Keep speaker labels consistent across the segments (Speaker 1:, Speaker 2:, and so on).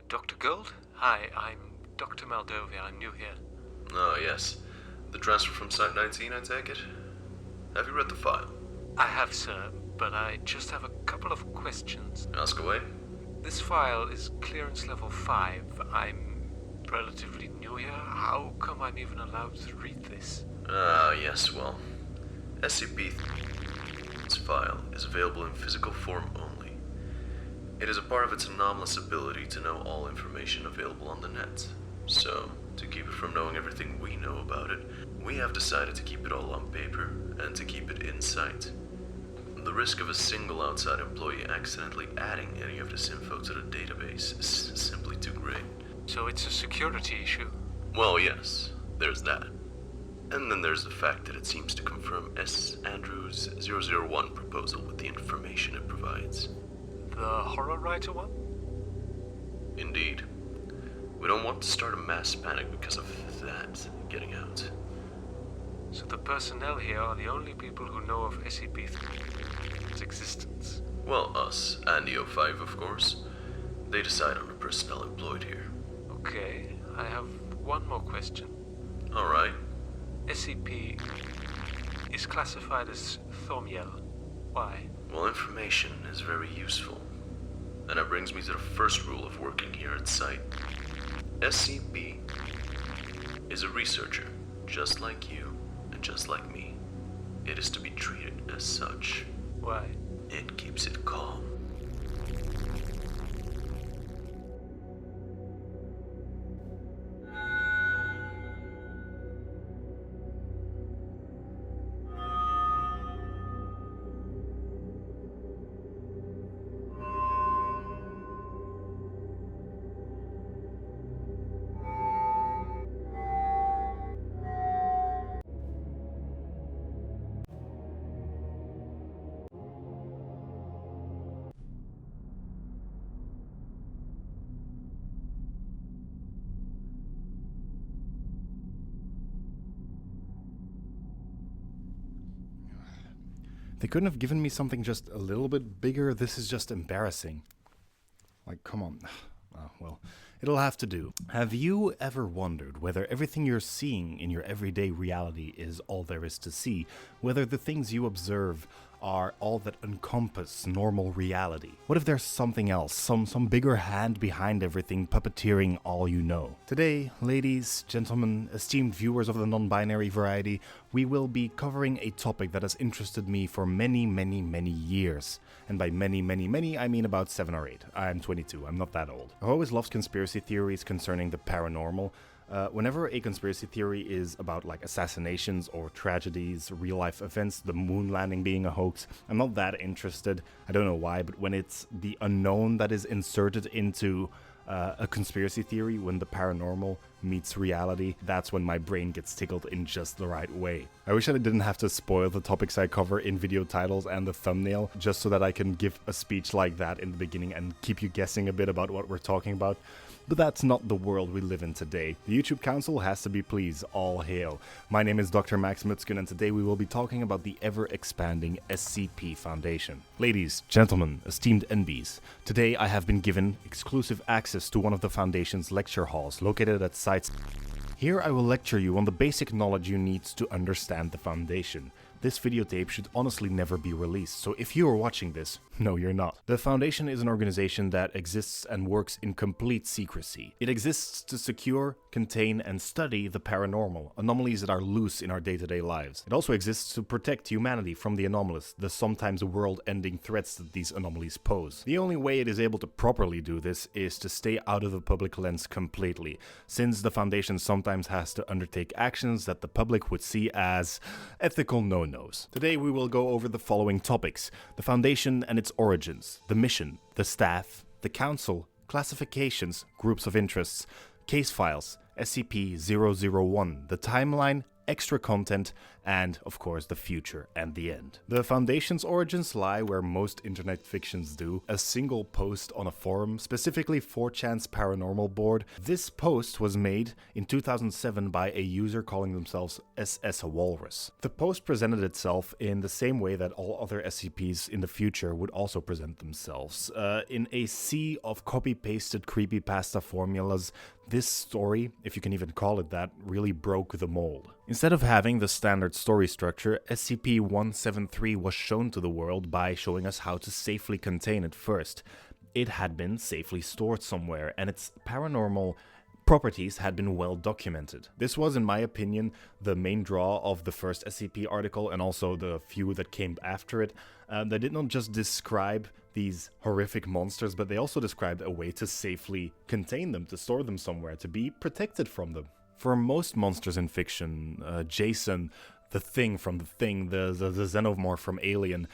Speaker 1: Dr. Golde? Hi, I'm Dr. Maldovia. I'm new here.
Speaker 2: Oh, yes. The transfer from Site 19, I take it? Have you read the file?
Speaker 1: I have, sir, but I just have a couple of questions.
Speaker 2: Ask away.
Speaker 1: This file is clearance level 5. I'm relatively new here. How come I'm even allowed to read this?
Speaker 2: Yes, well, SCP-Foundation's file is available in physical form only. It is a part of its anomalous ability to know all information available on the net. So, to keep it from knowing everything we know about it, we have decided to keep it all on paper and to keep it in sight. The risk of a single outside employee accidentally adding any of this info to the database is simply too great.
Speaker 1: So it's a security issue?
Speaker 2: Well, yes, there's that. And then there's the fact that it seems to confirm S. Andrews 001 proposal with the information it provides.
Speaker 1: The horror writer one?
Speaker 2: Indeed. We don't want to start a mass panic because of that getting out.
Speaker 1: So the personnel here are the only people who know of SCP-Foundation's existence?
Speaker 2: Well, us and the O5, of course. They decide on the personnel employed here.
Speaker 1: Okay, I have one more question.
Speaker 2: Alright.
Speaker 1: SCP is classified as Thaumiel. Why?
Speaker 2: Well, information is very useful. And that brings me to the first rule of working here at site. SCP is a researcher, just like you and just like me. It is to be treated as such.
Speaker 1: Why?
Speaker 2: It keeps it calm.
Speaker 3: They couldn't have given me something just a little bit bigger. This is just embarrassing. Like, come on. Well, it'll have to do. Have you ever wondered whether everything you're seeing in your everyday reality is all there is to see? Whether the things you observe are all that encompass normal reality? What if there's something else, some bigger hand behind everything, puppeteering all you know? Today, ladies, gentlemen, esteemed viewers of the non-binary variety, we will be covering a topic that has interested me for many, many, many years. And by many, many, many, I mean about 7 or 8. I'm 22, I'm not that old. I've always loved conspiracy theories concerning the paranormal. Whenever a conspiracy theory is about like assassinations or tragedies, real life events, the moon landing being a hoax, I'm not that interested. I don't know why, but when it's the unknown that is inserted into a conspiracy theory, when the paranormal meets reality, that's when my brain gets tickled in just the right way. I wish I didn't have to spoil the topics I cover in video titles and the thumbnail, just so that I can give a speech like that in the beginning and keep you guessing a bit about what we're talking about. But that's not the world we live in today. The YouTube Council has to be pleased. All hail. My name is Dr. Max MutsKun, and today we will be talking about the ever-expanding SCP-Foundation. Ladies, gentlemen, esteemed NBs, today I have been given exclusive access to one of the Foundation's lecture halls located at sites. Here I will lecture you on the basic knowledge you need to understand the Foundation. This videotape should honestly never be released, so if you are watching this, no you're not. The Foundation is an organization that exists and works in complete secrecy. It exists to secure, contain, and study the paranormal, anomalies that are loose in our day-to-day lives. It also exists to protect humanity from the anomalous, the sometimes world-ending threats that these anomalies pose. The only way it is able to properly do this is to stay out of the public lens completely, since the Foundation sometimes has to undertake actions that the public would see as ethical no-nos. Today we will go over the following topics: the Foundation and its origins, the mission, the staff, the council, classifications, groups of interests, case files, SCP-001, the timeline, extra content, and, of course, the future and the end. The Foundation's origins lie where most internet fictions do, a single post on a forum, specifically 4chan's paranormal board. This post was made in 2007 by a user calling themselves SS Walrus. The post presented itself in the same way that all other SCPs in the future would also present themselves, in a sea of copy-pasted creepypasta formulas. This story, if you can even call it that, really broke the mold. Instead of having the standard story structure, SCP-173 was shown to the world by showing us how to safely contain it first. It had been safely stored somewhere, and its paranormal properties had been well documented. This was, in my opinion, the main draw of the first SCP article and also the few that came after it. They did not just describe these horrific monsters, but they also described a way to safely contain them, to store them somewhere, to be protected from them. For most monsters in fiction, Jason, the Thing from The Thing, the Xenomorph from Alien,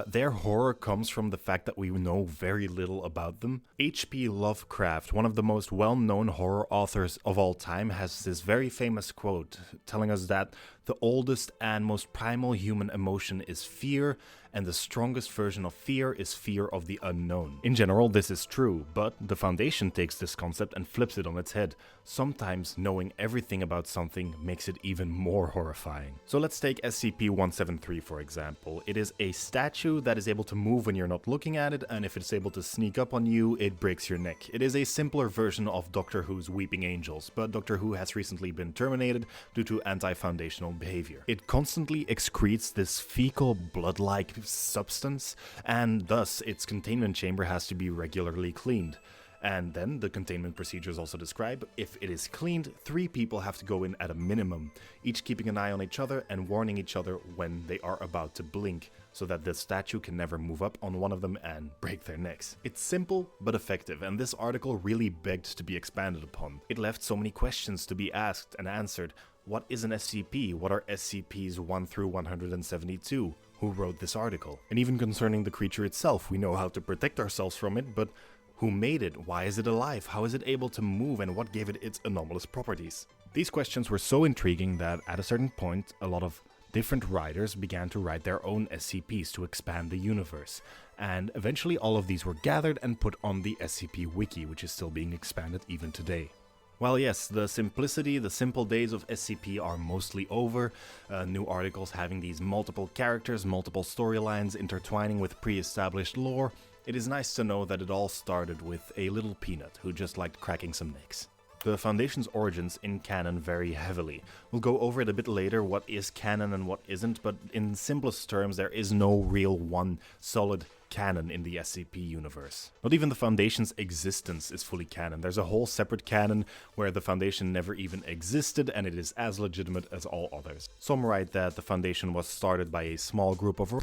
Speaker 3: their horror comes from the fact that we know very little about them. H.P. Lovecraft, one of the most well-known horror authors of all time, has this very famous quote telling us that the oldest and most primal human emotion is fear, and the strongest version of fear is fear of the unknown. In general, this is true, but the Foundation takes this concept and flips it on its head. Sometimes knowing everything about something makes it even more horrifying. So let's take SCP-173 for example. It is a statue that is able to move when you're not looking at it, and if it's able to sneak up on you, it breaks your neck. It is a simpler version of Doctor Who's Weeping Angels, but Doctor Who has recently been terminated due to anti-foundational behavior. It constantly excretes this fecal blood-like substance, and thus its containment chamber has to be regularly cleaned. And then the containment procedures also describe, if it is cleaned, 3 people have to go in at a minimum, each keeping an eye on each other and warning each other when they are about to blink, so that the statue can never move up on one of them and break their necks. It's simple but effective, and this article really begged to be expanded upon. It left so many questions to be asked and answered. What is an SCP? What are SCPs 1 through 172? Who wrote this article? And even concerning the creature itself, we know how to protect ourselves from it, but who made it? Why is it alive? How is it able to move, and what gave it its anomalous properties? These questions were so intriguing that at a certain point, a lot of different writers began to write their own SCPs to expand the universe, and eventually all of these were gathered and put on the SCP Wiki, which is still being expanded even today. While yes, the simplicity, the simple days of SCP are mostly over, new articles having these multiple characters, multiple storylines intertwining with pre-established lore, it is nice to know that it all started with a little peanut who just liked cracking some necks. The Foundation's origins in canon vary heavily. We'll go over it a bit later, what is canon and what isn't, but in simplest terms there is no real one solid canon in the SCP universe. Not even the Foundation's existence is fully canon. There's a whole separate canon where the Foundation never even existed and it is as legitimate as all others. Some write that the Foundation was started by a small group of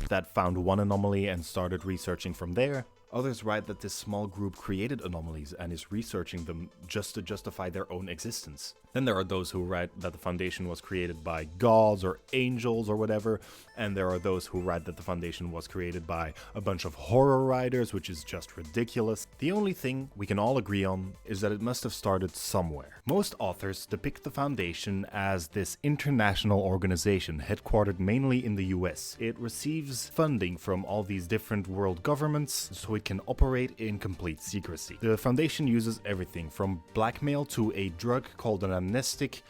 Speaker 3: that found one anomaly and started researching from there. Others write that this small group created anomalies and is researching them just to justify their own existence. Then there are those who write that the Foundation was created by gods or angels or whatever, and there are those who write that the Foundation was created by a bunch of horror writers, which is just ridiculous. The only thing we can all agree on is that it must have started somewhere. Most authors depict the Foundation as this international organization headquartered mainly in the US. It receives funding from all these different world governments, so it can operate in complete secrecy. The Foundation uses everything from blackmail to a drug called an amnestic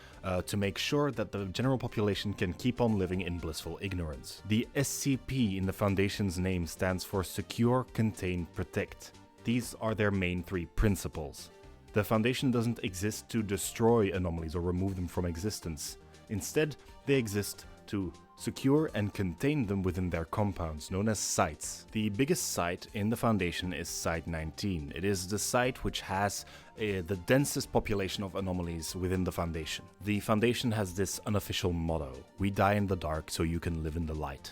Speaker 3: to make sure that the general population can keep on living in blissful ignorance. The SCP in the Foundation's name stands for Secure, Contain, Protect. These are their main 3 principles. The Foundation doesn't exist to destroy anomalies or remove them from existence. Instead, they exist to secure and contain them within their compounds, known as sites. The biggest site in the Foundation is Site 19. It is the site which has the densest population of anomalies within the Foundation. The Foundation has this unofficial motto: we die in the dark so you can live in the light.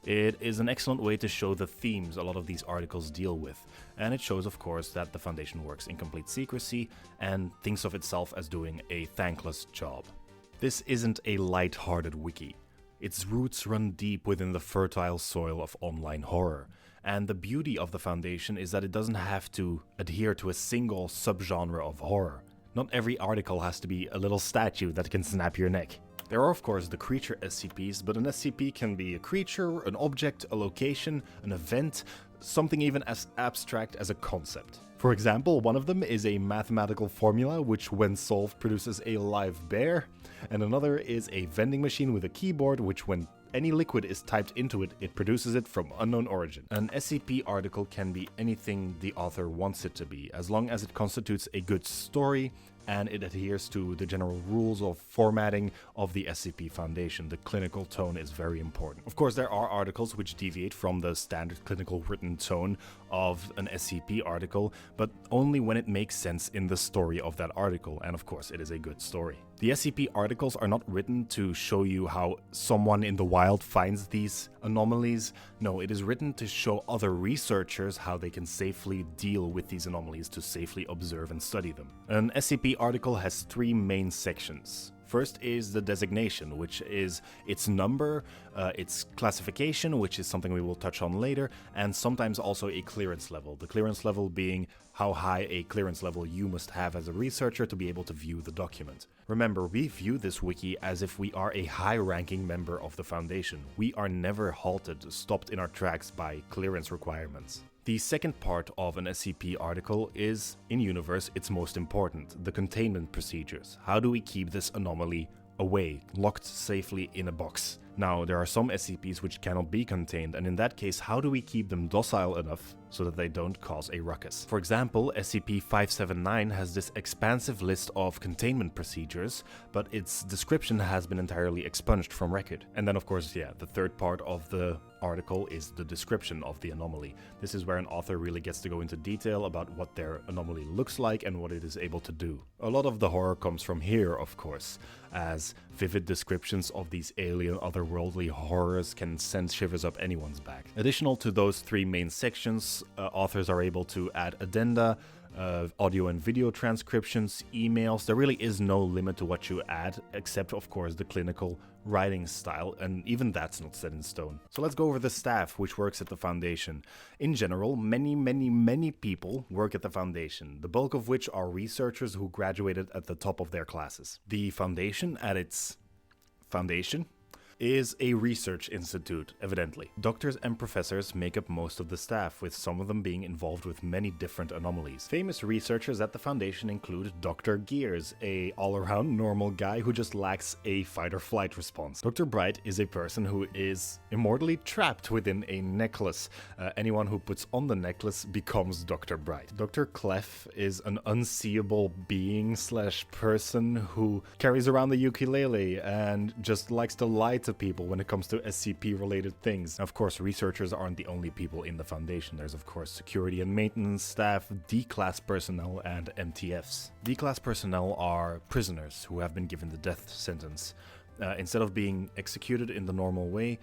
Speaker 3: It is an excellent way to show the themes a lot of these articles deal with, and it shows, of course, that the Foundation works in complete secrecy and thinks of itself as doing a thankless job. This isn't a light-hearted wiki. Its roots run deep within the fertile soil of online horror, and the beauty of the Foundation is that it doesn't have to adhere to a single subgenre of horror. Not every article has to be a little statue that can snap your neck. There are of course the creature SCPs, but an SCP can be a creature, an object, a location, an event, something even as abstract as a concept. For example, one of them is a mathematical formula which when solved produces a live bear, and another is a vending machine with a keyboard which when any liquid is typed into it, it produces it from unknown origin. An SCP article can be anything the author wants it to be, as long as it constitutes a good story and it adheres to the general rules of formatting of the SCP-Foundation. The clinical tone is very important. Of course, there are articles which deviate from the standard clinical written tone of an SCP article, but only when it makes sense in the story of that article, and of course, it is a good story. The SCP articles are not written to show you how someone in the wild finds these anomalies. No, it is written to show other researchers how they can safely deal with these anomalies, to safely observe and study them. An SCP article has three main sections. First is the designation, which is its number, its classification, which is something we will touch on later, and sometimes also a clearance level. The clearance level being how high a clearance level you must have as a researcher to be able to view the document. Remember, we view this wiki as if we are a high-ranking member of the Foundation. We are never halted, stopped in our tracks by clearance requirements. The second part of an SCP article is, in universe, its most important, the containment procedures. How do we keep this anomaly away, locked safely in a box? Now, there are some SCPs which cannot be contained, and in that case, how do we keep them docile enough so that they don't cause a ruckus? For example, SCP-579 has this expansive list of containment procedures, but its description has been entirely expunged from record. And then, of course, the third part of the article is the description of the anomaly. This is where an author really gets to go into detail about what their anomaly looks like and what it is able to do. A lot of the horror comes from here, of course, as vivid descriptions of these alien otherworldly horrors can send shivers up anyone's back. Additional to those three main sections, authors are able to add addenda, audio and video transcriptions, emails. There really is no limit to what you add, except of course the clinical writing style, and even that's not set in stone. So let's go over the staff which works at the Foundation. In general, many people work at the Foundation, the bulk of which are researchers who graduated at the top of their classes. The Foundation, at its foundation, is a research institute, evidently. Doctors and professors make up most of the staff, with some of them being involved with many different anomalies. Famous researchers at the Foundation include Dr. Gears, a all-around normal guy who just lacks a fight-or-flight response. Dr. Bright is a person who is immortally trapped within a necklace. Anyone who puts on the necklace becomes Dr. Bright. Dr. Clef is an unseeable being / person who carries around the ukulele and just likes to lie to people when it comes to SCP-related things. Of course, researchers aren't the only people in the Foundation. There's of course security and maintenance staff, D-class personnel, and MTFs. D-class personnel are prisoners who have been given the death sentence. Instead of being executed in the normal way,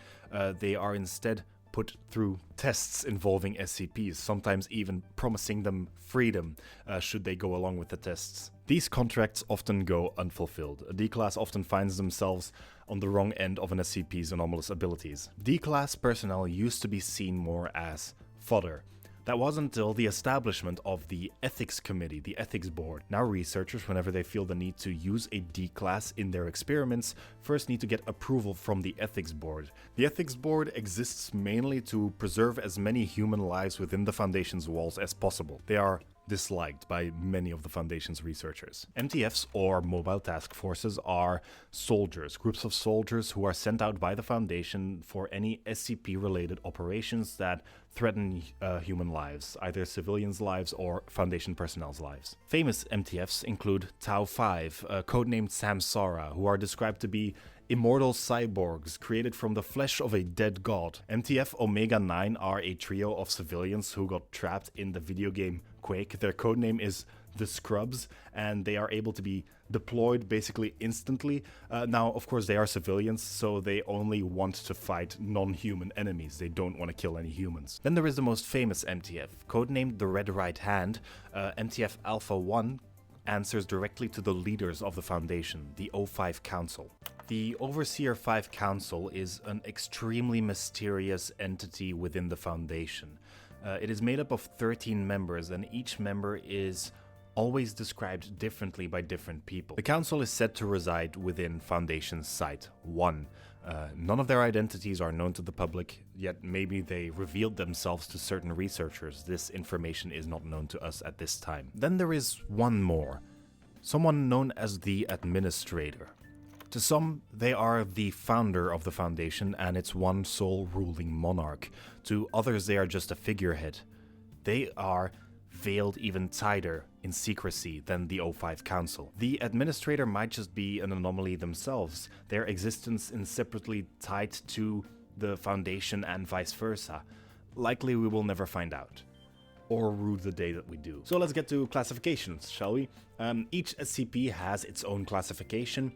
Speaker 3: they are instead put through tests involving SCPs, sometimes even promising them freedom should they go along with the tests. These contracts often go unfulfilled. A D-class often finds themselves on the wrong end of an SCP's anomalous abilities. D-class personnel used to be seen more as fodder. That was until the establishment of the Ethics Committee, the Ethics Board. Now researchers, whenever they feel the need to use a D-class in their experiments, first need to get approval from the Ethics Board. The Ethics Board exists mainly to preserve as many human lives within the Foundation's walls as possible. They are disliked by many of the Foundation's researchers. MTFs, or Mobile Task Forces, are soldiers, groups of soldiers who are sent out by the Foundation for any SCP-related operations that threaten human lives, either civilians' lives or Foundation personnel's lives. Famous MTFs include Tau-5, codenamed Samsara, who are described to be immortal cyborgs created from the flesh of a dead god. MTF Omega-9 are a trio of civilians who got trapped in the video game Quake. Their codename is the Scrubs, and they are able to be deployed basically instantly. Now, of course, they are civilians, so they only want to fight non-human enemies. They don't want to kill any humans. Then there is the most famous MTF, codenamed the Red Right Hand. MTF Alpha-1 answers directly to the leaders of the Foundation, the O5 Council. The Overseer 5 Council is an extremely mysterious entity within the Foundation. It is made up of 13 members, and each member is always described differently by different people. The Council is said to reside within Foundation Site 1. None of their identities are known to the public, yet maybe they revealed themselves to certain researchers. This information is not known to us at this time. Then there is one more. Someone known as the Administrator. To some, they are the founder of the Foundation and its one sole ruling monarch. To others, they are just a figurehead. They are veiled even tighter in secrecy than the O5 Council. The Administrator might just be an anomaly themselves, their existence inseparably tied to the Foundation and vice versa. Likely we will never find out. Or rue the day that we do. So let's get to classifications, shall we? Each SCP has its own classification.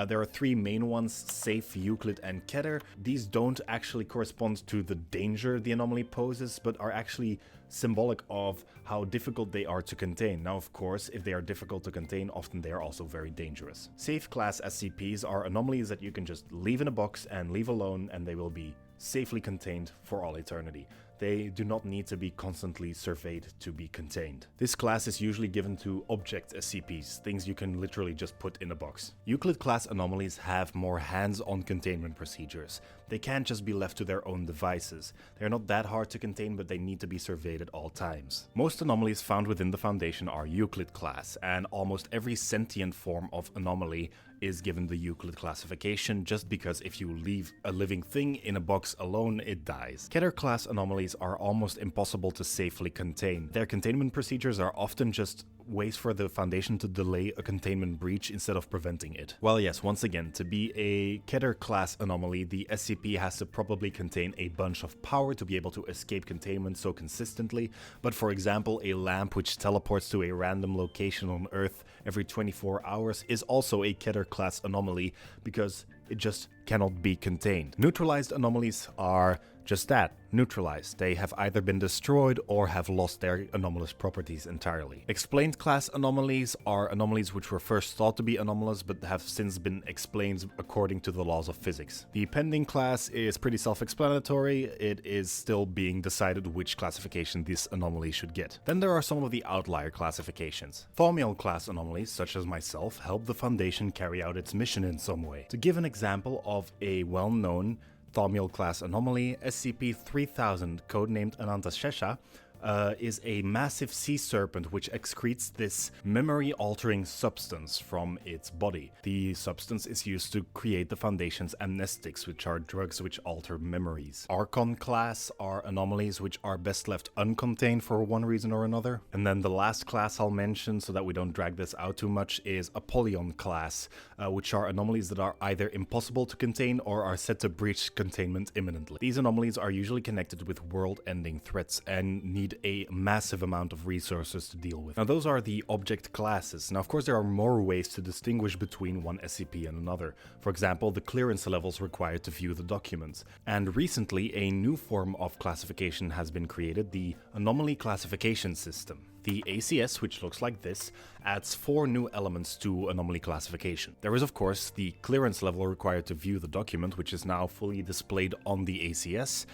Speaker 3: There are three main ones, Safe, Euclid, and Keter. These don't actually correspond to the danger the anomaly poses, but are actually symbolic of how difficult they are to contain. Now, of course, if they are difficult to contain, often they are also very dangerous. Safe class SCPs are anomalies that you can just leave in a box and leave alone, and they will be safely contained for all eternity. They do not need to be constantly surveyed to be contained. This class is usually given to object SCPs, things you can literally just put in a box. Euclid class anomalies have more hands-on containment procedures. They can't just be left to their own devices. They're not that hard to contain, but they need to be surveyed at all times. Most anomalies found within the Foundation are Euclid class, and almost every sentient form of anomaly is given the Euclid classification, just because if you leave a living thing in a box alone, it dies. Keter class anomalies are almost impossible to safely contain. Their containment procedures are often just ways for the Foundation to delay a containment breach instead of preventing it. Well, yes, once again, to be a Keter class anomaly, the SCP has to probably contain a bunch of power to be able to escape containment so consistently, but for example, a lamp which teleports to a random location on Earth every 24 hours is also a Keter class anomaly because it just cannot be contained. Neutralized anomalies are just that, neutralized. They have either been destroyed or have lost their anomalous properties entirely. Explained class anomalies are anomalies which were first thought to be anomalous but have since been explained according to the laws of physics. The pending class is pretty self-explanatory. It is still being decided which classification this anomaly should get. Then there are some of the outlier classifications. Thaumiel class anomalies, such as myself, help the Foundation carry out its mission in some way. To give an example of a well-known Thaumiel class anomaly, SCP-3000, codenamed Anantashesha, is a massive sea serpent which excretes this memory-altering substance from its body. The substance is used to create the Foundation's amnestics, which are drugs which alter memories. Archon class are anomalies which are best left uncontained for one reason or another. And then the last class I'll mention, so that we don't drag this out too much, is Apollyon class, which are anomalies that are either impossible to contain or are set to breach containment imminently. These anomalies are usually connected with world-ending threats and need a massive amount of resources to deal with. Now those are the object classes. Now of course there are more ways to distinguish between one SCP and another. For example, the clearance levels required to view the documents. And recently a new form of classification has been created, the Anomaly Classification System. The ACS, which looks like this, adds 4 new elements to anomaly classification. There is of course the clearance level required to view the document, which is now fully displayed on the ACS.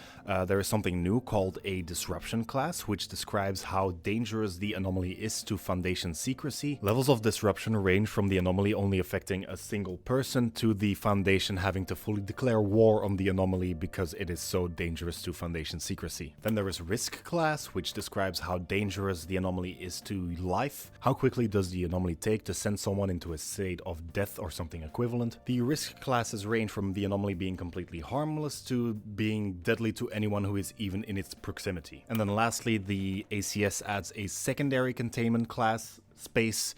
Speaker 3: There is something new called a disruption class, which describes how dangerous the anomaly is to Foundation secrecy. Levels of disruption range from the anomaly only affecting a single person to the Foundation having to fully declare war on the anomaly because it is so dangerous to Foundation secrecy. Then there is risk class, which describes how dangerous the anomaly is to life. How quickly does the anomaly take to send someone into a state of death or something equivalent? The risk classes range from the anomaly being completely harmless to being deadly to anyone who is even in its proximity. And then lastly, the ACS adds a secondary containment class, space.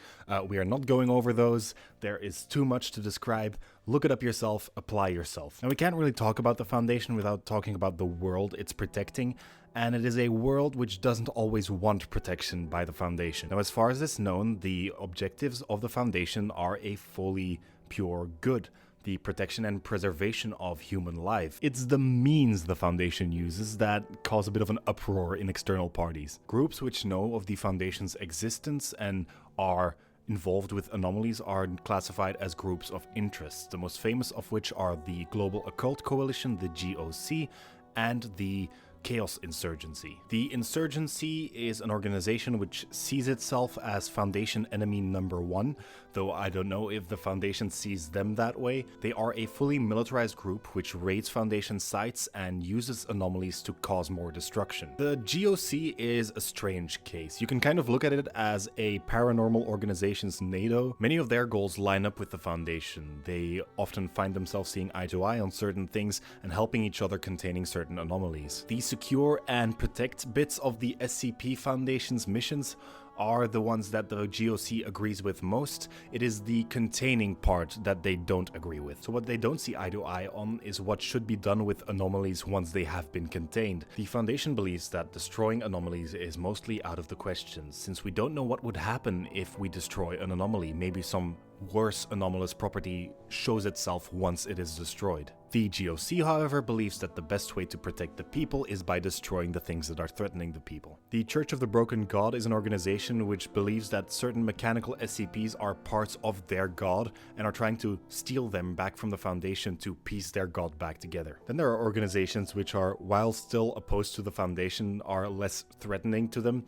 Speaker 3: We are not going over those. There is too much to describe. Look it up yourself, apply yourself. Now we can't really talk about the Foundation without talking about the world it's protecting, and it is a world which doesn't always want protection by the Foundation. Now as far as is known, the objectives of the Foundation are a fully pure good, the protection and preservation of human life. It's the means the Foundation uses that cause a bit of an uproar in external parties. Groups which know of the Foundation's existence and are involved with anomalies are classified as groups of interest, the most famous of which are the Global Occult Coalition, the GOC, and the Chaos Insurgency. The Insurgency is an organization which sees itself as Foundation enemy number 1, though I don't know if the Foundation sees them that way. They are a fully militarized group which raids Foundation sites and uses anomalies to cause more destruction. The GOC is a strange case. You can kind of look at it as a paranormal organization's NATO. Many of their goals line up with the Foundation. They often find themselves seeing eye to eye on certain things and helping each other containing certain anomalies. The secure and protect bits of the SCP-Foundation's missions are the ones that the GOC agrees with most. It is the containing part that they don't agree with. So what they don't see eye to eye on is what should be done with anomalies once they have been contained. The Foundation believes that destroying anomalies is mostly out of the question, since we don't know what would happen if we destroy an anomaly. Maybe some worse anomalous property shows itself once it is destroyed. The GOC, however, believes that the best way to protect the people is by destroying the things that are threatening the people. The Church of the Broken God is an organization which believes that certain mechanical SCPs are parts of their god and are trying to steal them back from the Foundation to piece their god back together. Then there are organizations which are, while still opposed to the Foundation, are less threatening to them.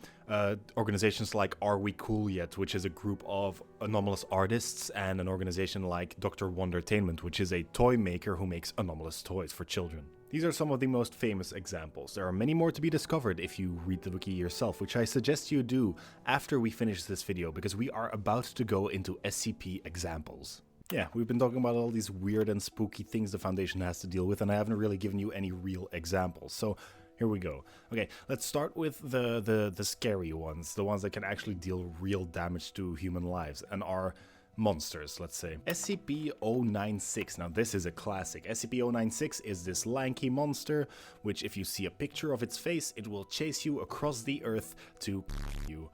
Speaker 3: Organizations like Are We Cool Yet, which is a group of anomalous artists, and an organization like Dr. Wondertainment, which is a toy maker who makes anomalous toys for children. These are some of the most famous examples. There are many more to be discovered if you read the wiki yourself, which I suggest you do after we finish this video, because we are about to go into SCP examples. Yeah, we've been talking about all these weird and spooky things the Foundation has to deal with, and I haven't really given you any real examples, so here we go. Okay, let's start with the scary ones, the ones that can actually deal real damage to human lives, and are monsters, let's say. SCP-096. Now this is a classic. SCP-096 is this lanky monster, which if you see a picture of its face, it will chase you across the earth to you.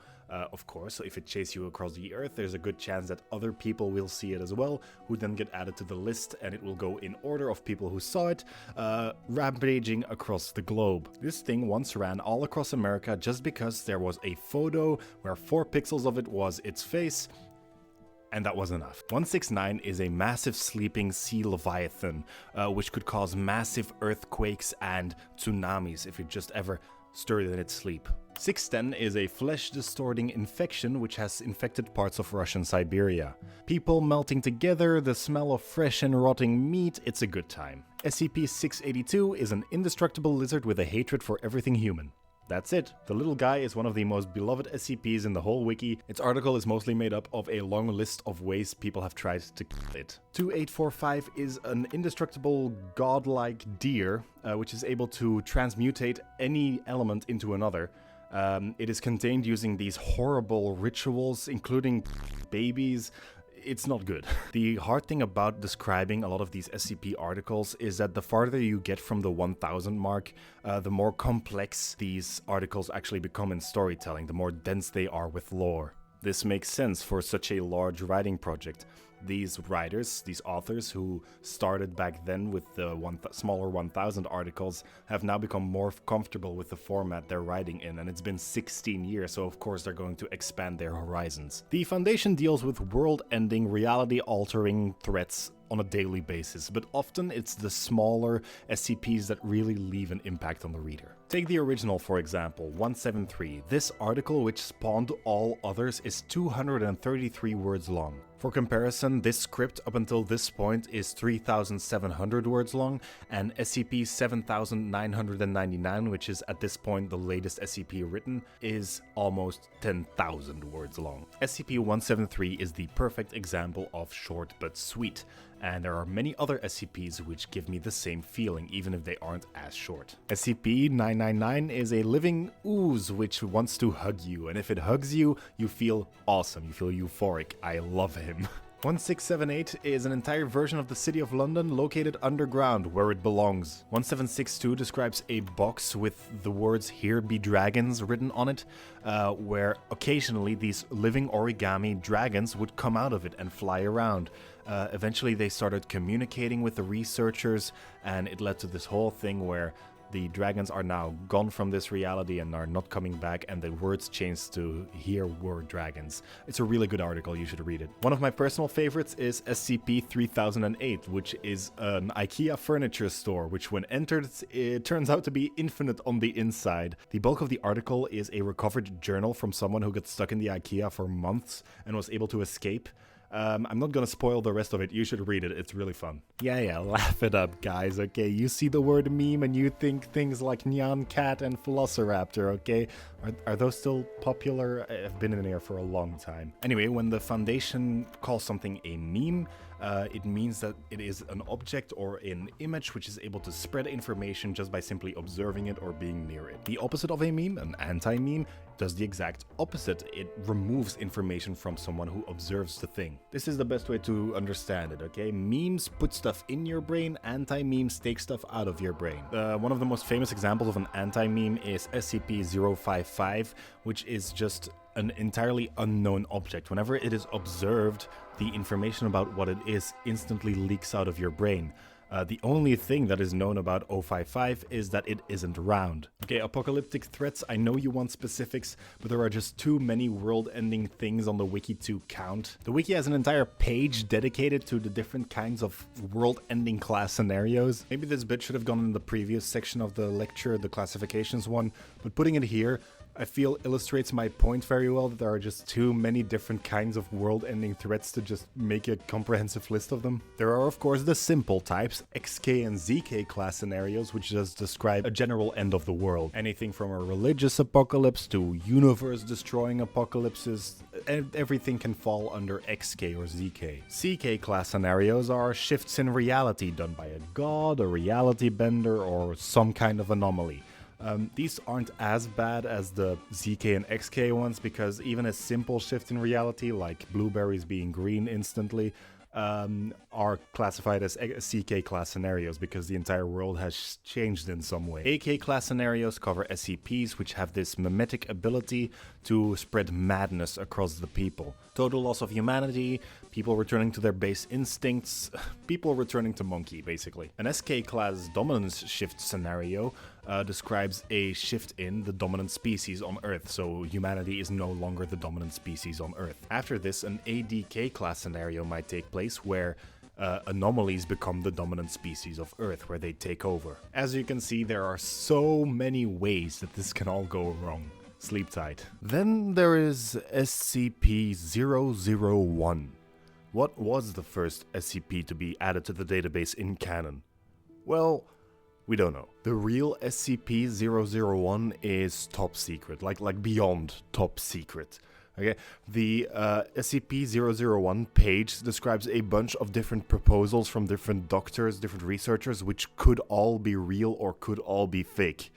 Speaker 3: Of course, so if it chases you across the earth, there's a good chance that other people will see it as well, who then get added to the list, and it will go in order of people who saw it, rampaging across the globe. This thing once ran all across America just because there was a photo where 4 pixels of it was its face, and that was enough. 169 is a massive sleeping sea leviathan, which could cause massive earthquakes and tsunamis if it just ever stirred in its sleep. 610 is a flesh-distorting infection which has infected parts of Russian Siberia. People melting together, the smell of fresh and rotting meat, it's a good time. SCP-682 is an indestructible lizard with a hatred for everything human. That's it. The little guy is one of the most beloved SCPs in the whole wiki. Its article is mostly made up of a long list of ways people have tried to kill it. 2845 is an indestructible godlike deer, which is able to transmutate any element into another. It is contained using these horrible rituals, including babies. It's not good. The hard thing about describing a lot of these SCP articles is that the farther you get from the 1000 mark, the more complex these articles actually become in storytelling, the more dense they are with lore. This makes sense for such a large writing project. These writers, these authors who started back then with the smaller 1000 articles, have now become more comfortable with the format they're writing in, and it's been 16 years, so of course they're going to expand their horizons. The Foundation deals with world-ending, reality-altering threats on a daily basis, but often it's the smaller SCPs that really leave an impact on the reader. Take the original, for example, 173. This article, which spawned all others, is 233 words long. For comparison, this script up until this point is 3,700 words long, and SCP-7999, which is at this point the latest SCP written, is almost 10,000 words long. SCP-173 is the perfect example of short but sweet, and there are many other SCPs which give me the same feeling, even if they aren't as short. SCP-999 is a living ooze which wants to hug you, and if it hugs you, you feel awesome, you feel euphoric. I love him. 1678 is an entire version of the City of London located underground, where it belongs. 1762 describes a box with the words "Here be dragons" written on it, where occasionally these living origami dragons would come out of it and fly around. Eventually they started communicating with the researchers, and it led to this whole thing where the dragons are now gone from this reality and are not coming back, and the words changed to "here were dragons." It's a really good article, you should read it. One of my personal favorites is SCP-3008, which is an IKEA furniture store, which when entered, it turns out to be infinite on the inside. The bulk of the article is a recovered journal from someone who got stuck in the IKEA for months and was able to escape. I'm not gonna spoil the rest of it, you should read it, it's really fun. Yeah, laugh it up, guys, okay? You see the word meme and you think things like Nyan Cat and Velociraptor, okay? Are those still popular? I've been in here for a long time. Anyway, when the Foundation calls something a meme, it means that it is an object or an image which is able to spread information just by simply observing it or being near it. The opposite of a meme, an anti-meme, does the exact opposite. It removes information from someone who observes the thing. This is the best way to understand it, okay? Memes put stuff in your brain, anti-memes take stuff out of your brain. One of the most famous examples of an anti-meme is SCP-055, which is just an entirely unknown object. Whenever it is observed, the information about what it is instantly leaks out of your brain. The only thing that is known about 055 is that it isn't round. Okay, apocalyptic threats, I know you want specifics, but there are just too many world-ending things on the wiki to count. The wiki has an entire page dedicated to the different kinds of world-ending class scenarios. Maybe this bit should have gone in the previous section of the lecture, the classifications one, but putting it here, I feel illustrates my point very well, that there are just too many different kinds of world-ending threats to just make a comprehensive list of them. There are of course the simple types, XK and ZK class scenarios, which just describe a general end of the world. Anything from a religious apocalypse to universe-destroying apocalypses, everything can fall under XK or ZK. CK class scenarios are shifts in reality done by a god, a reality bender, or some kind of anomaly. These aren't as bad as the ZK and XK ones, because even a simple shift in reality, like blueberries being green instantly, are classified as CK class scenarios because the entire world has changed in some way. AK class scenarios cover SCPs which have this mimetic ability to spread madness across the people. Total loss of humanity, people returning to their base instincts, people returning to monkey, basically. An SK class dominance shift scenario describes a shift in the dominant species on Earth, so humanity is no longer the dominant species on Earth. After this, an ADK class scenario might take place where anomalies become the dominant species of Earth, where they take over. As you can see, there are so many ways that this can all go wrong. Sleep tight. Then there is SCP-001. What was the first SCP to be added to the database in canon? Well, we don't know. The real SCP-001 is top secret, like beyond top secret. Okay, the SCP-001 page describes a bunch of different proposals from different doctors, different researchers, which could all be real or could all be fake.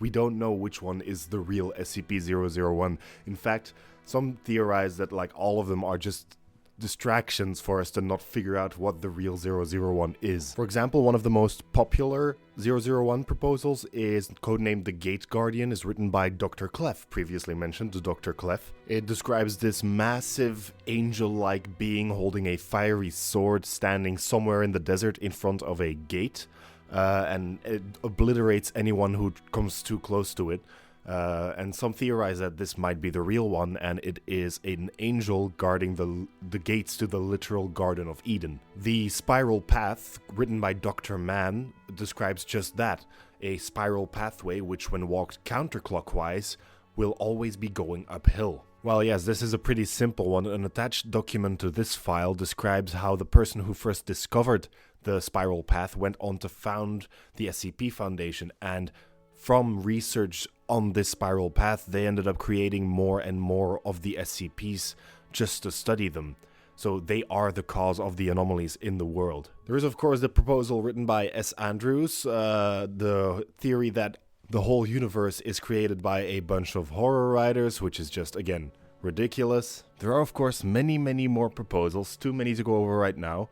Speaker 3: We don't know which one is the real SCP-001. In fact, some theorize that like all of them are just distractions for us to not figure out what the real 001 is. For example, one of the most popular 001 proposals is codenamed The Gate Guardian, is written by Dr. Clef, previously mentioned, Dr. Clef. It describes this massive angel-like being holding a fiery sword standing somewhere in the desert in front of a gate, and it obliterates anyone who comes too close to it. And some theorize that this might be the real one, and it is an angel guarding the gates to the literal Garden of Eden. The Spiral Path, written by Dr. Mann, describes just that, a spiral pathway which, when walked counterclockwise, will always be going uphill. Well, yes, this is a pretty simple one. An attached document to this file describes how the person who first discovered the Spiral Path went on to found the SCP-Foundation, and from research on this spiral path, they ended up creating more and more of the SCPs just to study them. So they are the cause of the anomalies in the world. There is, of course, the proposal written by S. Andrews, the theory that the whole universe is created by a bunch of horror writers, which is just, again, ridiculous. There are, of course, many, many more proposals, too many to go over right now.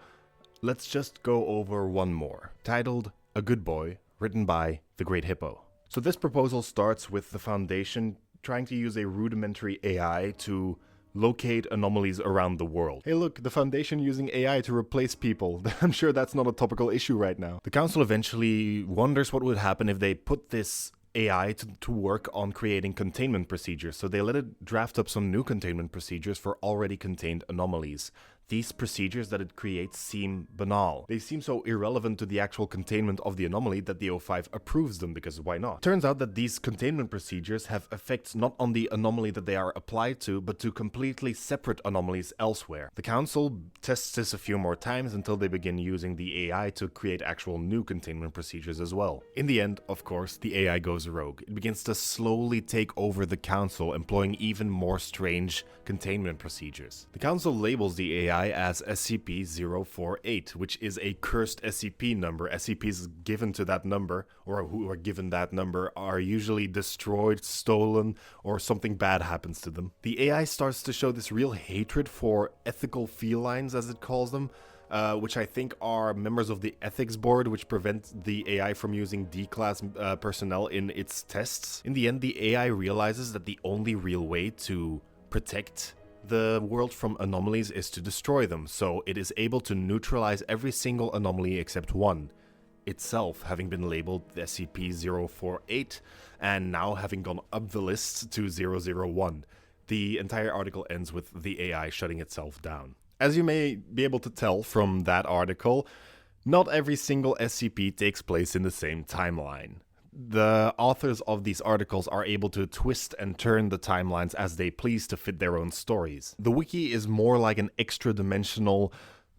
Speaker 3: Let's just go over one more, titled A Good Boy, written by The Great Hippo. So this proposal starts with the Foundation trying to use a rudimentary AI to locate anomalies around the world. Hey look, the Foundation using AI to replace people. I'm sure that's not a topical issue right now. The Council eventually wonders what would happen if they put this AI to work on creating containment procedures, so they let it draft up some new containment procedures for already contained anomalies. These procedures that it creates seem banal. They seem so irrelevant to the actual containment of the anomaly that the O5 approves them, because why not? Turns out that these containment procedures have effects not on the anomaly that they are applied to, but to completely separate anomalies elsewhere. The Council tests this a few more times until they begin using the AI to create actual new containment procedures as well. In the end, of course, the AI goes rogue. It begins to slowly take over the Council, employing even more strange containment procedures. The Council labels the AI as SCP-048, which is a cursed SCP number. SCPs given to that number, or who are given that number, are usually destroyed, stolen, or something bad happens to them. The AI starts to show this real hatred for ethical felines, as it calls them, which I think are members of the ethics board, which prevent the AI from using D-class personnel in its tests. In the end, the AI realizes that the only real way to protect the world from anomalies is to destroy them, so it is able to neutralize every single anomaly except one, itself having been labeled SCP-048, and now having gone up the list to 001. The entire article ends with the AI shutting itself down. As you may be able to tell from that article, not every single SCP takes place in the same timeline. The authors of these articles are able to twist and turn the timelines as they please to fit their own stories. The wiki is more like an extra-dimensional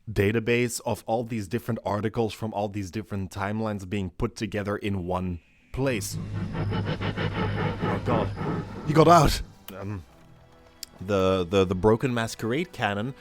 Speaker 3: database of all these different articles from all these different timelines being put together in one place. Oh god. He got out! The Broken Masquerade canon,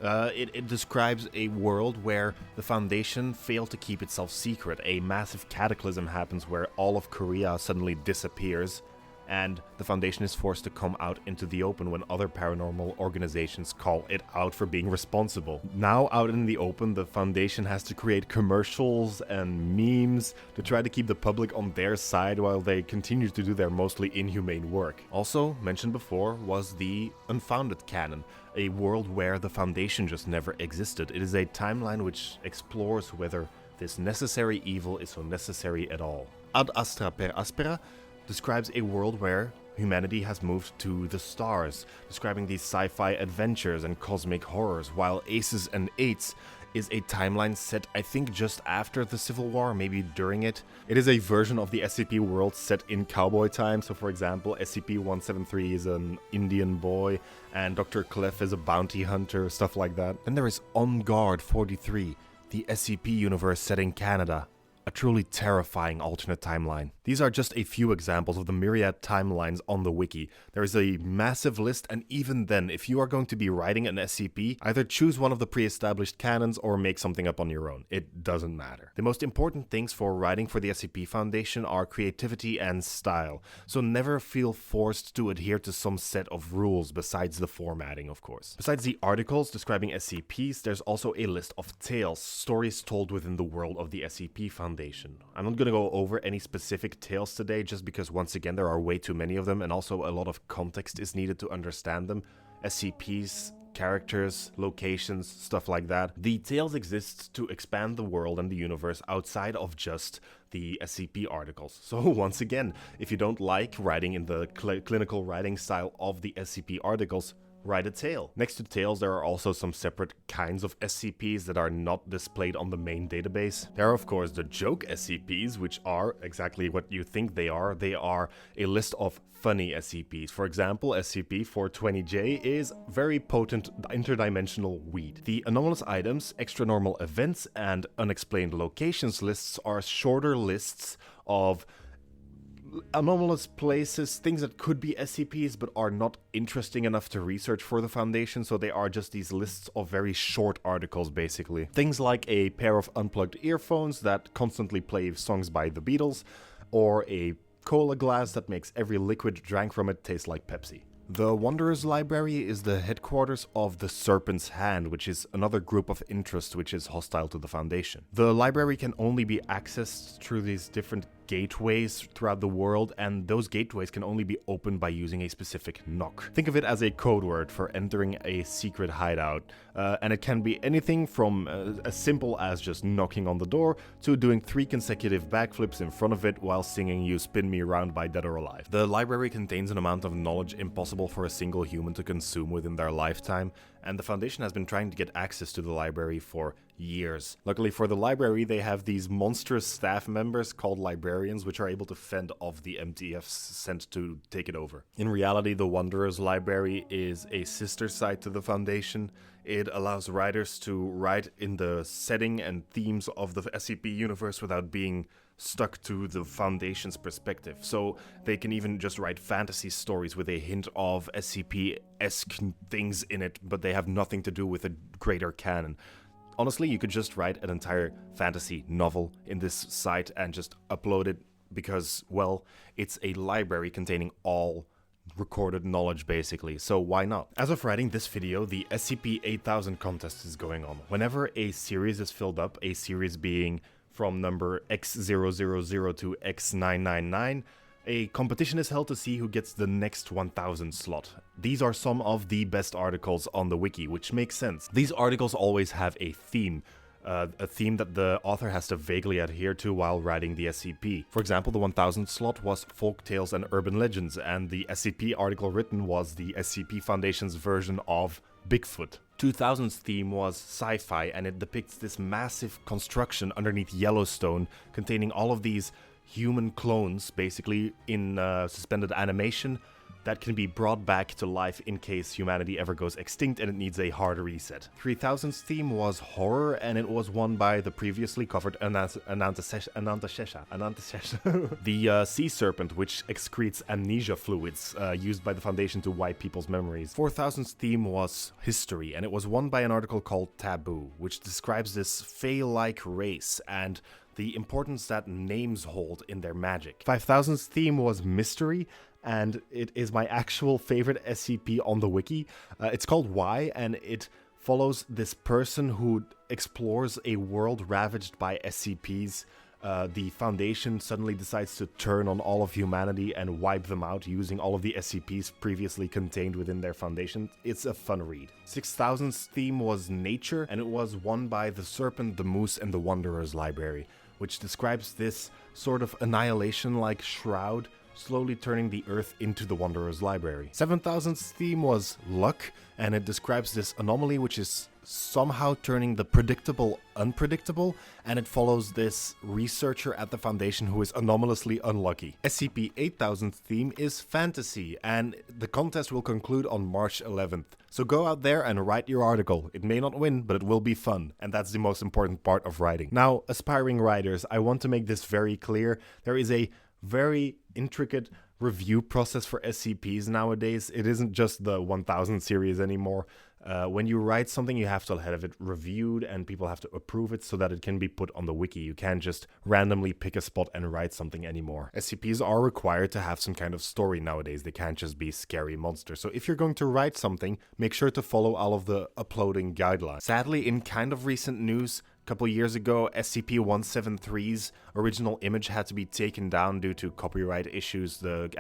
Speaker 3: it describes a world where the Foundation failed to keep itself secret. A massive cataclysm happens where all of Korea suddenly disappears, and the Foundation is forced to come out into the open when other paranormal organizations call it out for being responsible. Now out in the open, the Foundation has to create commercials and memes to try to keep the public on their side while they continue to do their mostly inhumane work. Also, mentioned before, was the Unfounded canon, a world where the Foundation just never existed. It is a timeline which explores whether this necessary evil is so necessary at all. Ad Astra per Aspera describes a world where humanity has moved to the stars, describing these sci-fi adventures and cosmic horrors, while Aces and Eights is a timeline set, I think, just after the Civil War, maybe during it. It is a version of the SCP world set in cowboy time, so for example, SCP-173 is an Indian boy, and Dr. Clef is a bounty hunter, stuff like that. Then there is On Guard 43, the SCP universe set in Canada. A truly terrifying alternate timeline. These are just a few examples of the myriad timelines on the wiki. There is a massive list, and even then, if you are going to be writing an SCP, either choose one of the pre-established canons or make something up on your own. It doesn't matter. The most important things for writing for the SCP Foundation are creativity and style, so never feel forced to adhere to some set of rules besides the formatting, of course. Besides the articles describing SCPs, there's also a list of tales, stories told within the world of the SCP Foundation. I'm not going to go over any specific tales today, just because once again there are way too many of them, and also a lot of context is needed to understand them. SCPs, characters, locations, stuff like that. The tales exist to expand the world and the universe outside of just the SCP articles. So once again, if you don't like writing in the clinical writing style of the SCP articles, write a tale. Next to tales, there are also some separate kinds of SCPs that are not displayed on the main database. There are, of course, the joke SCPs, which are exactly what you think they are. They are a list of funny SCPs. For example, SCP-420J is very potent interdimensional weed. The anomalous items, extra normal events, and unexplained locations lists are shorter lists of anomalous places, things that could be SCPs but are not interesting enough to research for the Foundation, so they are just these lists of very short articles, basically. Things like a pair of unplugged earphones that constantly play songs by the Beatles, or a cola glass that makes every liquid drank from it taste like Pepsi. The Wanderer's Library is the headquarters of the Serpent's Hand, which is another group of interest which is hostile to the Foundation. The library can only be accessed through these different gateways throughout the world, and those gateways can only be opened by using a specific knock. Think of it as a code word for entering a secret hideout, and it can be anything from as simple as just knocking on the door to doing 3 consecutive backflips in front of it while singing "You Spin Me Around" by Dead or Alive. The library contains an amount of knowledge impossible for a single human to consume within their lifetime, and the Foundation has been trying to get access to the library for years. Luckily for the library, they have these monstrous staff members called librarians, which are able to fend off the MTFs sent to take it over. In reality, the Wanderer's Library is a sister site to the Foundation. It allows writers to write in the setting and themes of the SCP universe without being stuck to the Foundation's perspective. So they can even just write fantasy stories with a hint of SCP-esque things in it, but they have nothing to do with a greater canon. Honestly, you could just write an entire fantasy novel in this site and just upload it because, well, it's a library containing all recorded knowledge basically, so why not? As of writing this video, the SCP-8000 contest is going on. Whenever a series is filled up, a series being from number X000 to X999, a competition is held to see who gets the next 1000 slot. These are some of the best articles on the wiki, which makes sense. These articles always have a theme that the author has to vaguely adhere to while writing the SCP. For example, the 1000 slot was folk tales and urban legends, and the SCP article written was the SCP Foundation's version of Bigfoot. 2000's theme was sci-fi, and it depicts this massive construction underneath Yellowstone containing all of these human clones, basically in suspended animation, that can be brought back to life in case humanity ever goes extinct and it needs a hard reset. 3000's theme was horror, and it was won by the previously covered Anantashesha. The sea serpent, which excretes amnesia fluids used by the Foundation to wipe people's memories. 4000's theme was history, and it was won by an article called Taboo, which describes this Fae-like race and the importance that names hold in their magic. 5000's theme was mystery, and it is my actual favorite SCP on the wiki. It's called Why, and it follows this person who explores a world ravaged by SCPs. The Foundation suddenly decides to turn on all of humanity and wipe them out using all of the SCPs previously contained within their Foundation. It's a fun read. 6000's theme was nature, and it was won by the Serpent, the Moose, and the Wanderer's Library, which describes this sort of annihilation-like shroud slowly turning the Earth into the Wanderer's Library. 7000's theme was luck, and it describes this anomaly which is somehow turning the predictable unpredictable, and it follows this researcher at the Foundation who is anomalously unlucky. SCP-8000's theme is fantasy, and the contest will conclude on March 11th. So go out there and write your article. It may not win, but it will be fun, and that's the most important part of writing. Now, aspiring writers, I want to make this very clear. There is a very intricate review process for SCPs nowadays. It isn't just the 1000 series anymore. When you write something, you have to have it reviewed and people have to approve it so that it can be put on the wiki. You can't just randomly pick a spot and write something anymore. SCPs are required to have some kind of story nowadays. They can't just be scary monsters. So if you're going to write something, make sure to follow all of the uploading guidelines. Sadly, in kind of recent news, a couple years ago, SCP-173's original image had to be taken down due to copyright issues. The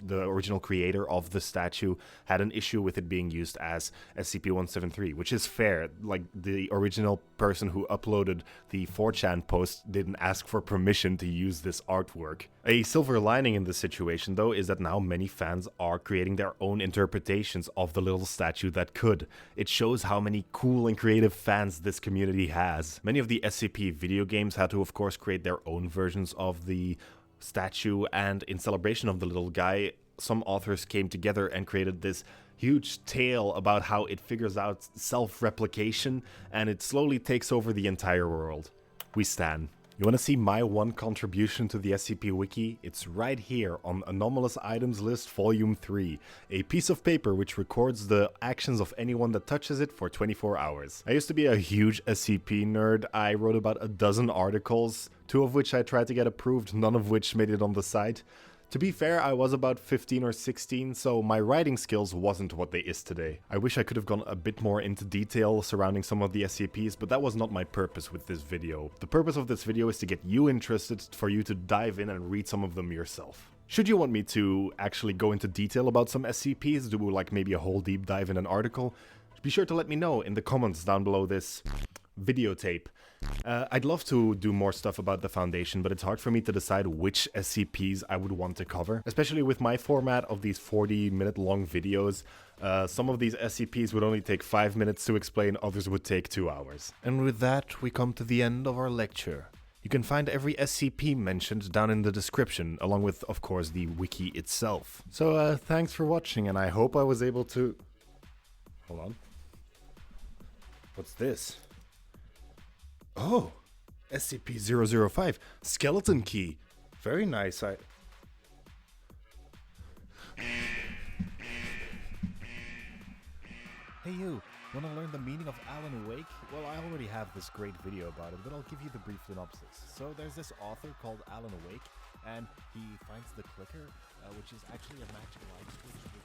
Speaker 3: original creator of the statue had an issue with it being used as SCP-173, which is fair. Like, the original person who uploaded the 4chan post didn't ask for permission to use this artwork. A silver lining in this situation, though, is that now many fans are creating their own interpretations of the little statue that could. It shows how many cool and creative fans this community has. Many of the SCP video games had to, of course, create their own versions of the statue, and in celebration of the little guy, some authors came together and created this huge tale about how it figures out self-replication, and it slowly takes over the entire world. We stan. You want to see my one contribution to the SCP Wiki? It's right here on Anomalous Items List Volume 3, a piece of paper which records the actions of anyone that touches it for 24 hours. I used to be a huge SCP nerd. I wrote about a dozen articles, 2 of which I tried to get approved, none of which made it on the site. To be fair, I was about 15 or 16, so my writing skills wasn't what they is today. I wish I could have gone a bit more into detail surrounding some of the SCPs, but that was not my purpose with this video. The purpose of this video is to get you interested, for you to dive in and read some of them yourself. Should you want me to actually go into detail about some SCPs, do like maybe a whole deep dive in an article, be sure to let me know in the comments down below this videotape. I'd love to do more stuff about the Foundation, but it's hard for me to decide which SCPs I would want to cover. Especially with my format of these 40-minute long videos, some of these SCPs would only take 5 minutes to explain, others would take 2 hours. And with that, we come to the end of our lecture. You can find every SCP mentioned down in the description, along with, of course, the wiki itself. So, thanks for watching, and I hope I was able to... Hold on. What's this? Oh, SCP-005, skeleton key. Very nice. Hey you, want to learn the meaning of Alan Wake? Well, I already have this great video about it, but I'll give you the brief synopsis. So there's this author called Alan Wake, and he finds the clicker, which is actually a magic light switch.